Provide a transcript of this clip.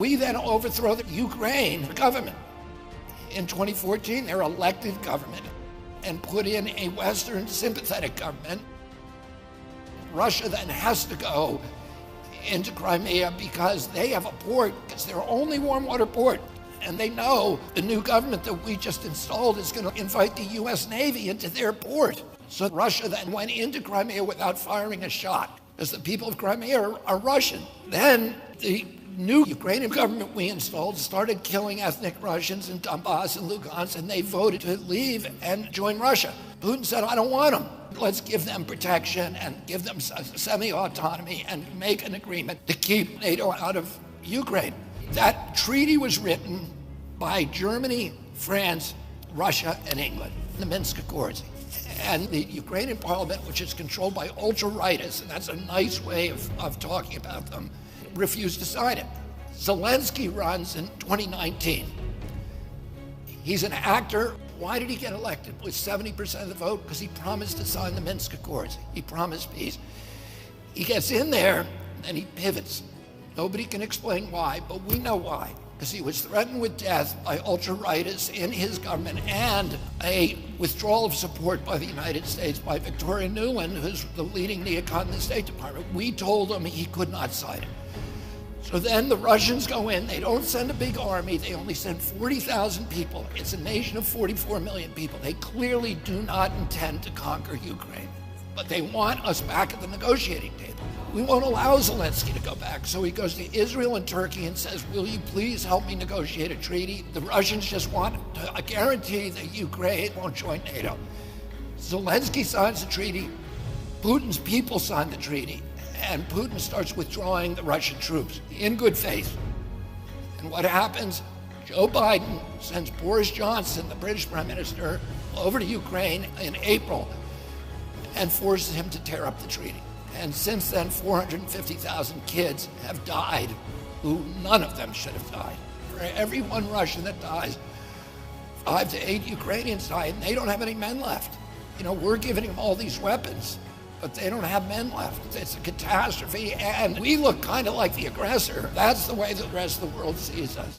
We then overthrow the Ukraine government. In 2014, their elected government, and put in a Western sympathetic government. Russia then has to go into Crimea because they have a port. It's their only warm water port. And they know the new government that we just installed is going to invite the US Navy into their port. So Russia then went into Crimea without firing a shot, because the people of Crimea are Russian. Then the new Ukrainian government we installed started killing ethnic Russians in Donbass and Lugansk, and they voted to leave and join Russia. Putin said, I don't want them. Let's give them protection and give them semi-autonomy and make an agreement to keep NATO out of Ukraine. That treaty was written by Germany, France, Russia, and England, the Minsk Accords. And the Ukrainian parliament, which is controlled by ultra-rightists, and that's a nice way of talking about them, refused to sign it. Zelensky runs in 2019. He's an actor. Why did he get elected with 70% of the vote? Because he promised to sign the Minsk Accords. He promised peace. He gets in there and he pivots. Nobody can explain why, but we know why. Because he was threatened with death by ultra-rightists in his government and a withdrawal of support by the United States by Victoria Nuland, who's the leading neocon in the State Department. We told him he could not sign it. So then the Russians go in, they don't send a big army, they only send 40,000 people. It's a nation of 44 million people. They clearly do not intend to conquer Ukraine, but they want us back at the negotiating table. We won't allow Zelensky to go back, so he goes to Israel and Turkey and says, will you please help me negotiate a treaty? The Russians just want a guarantee that Ukraine won't join NATO. Zelensky signs the treaty, Putin's people sign the treaty, and Putin starts withdrawing the Russian troops in good faith. And what happens? Joe Biden sends Boris Johnson, the British Prime Minister, over to Ukraine in April and forces him to tear up the treaty. And since then, 450,000 kids have died who none of them should have died. For every one Russian that dies, 5 to 8 Ukrainians die, and they don't have any men left. You know, we're giving them all these weapons, but they don't have men left. It's a catastrophe, and we look kind of like the aggressor. That's the way the rest of the world sees us.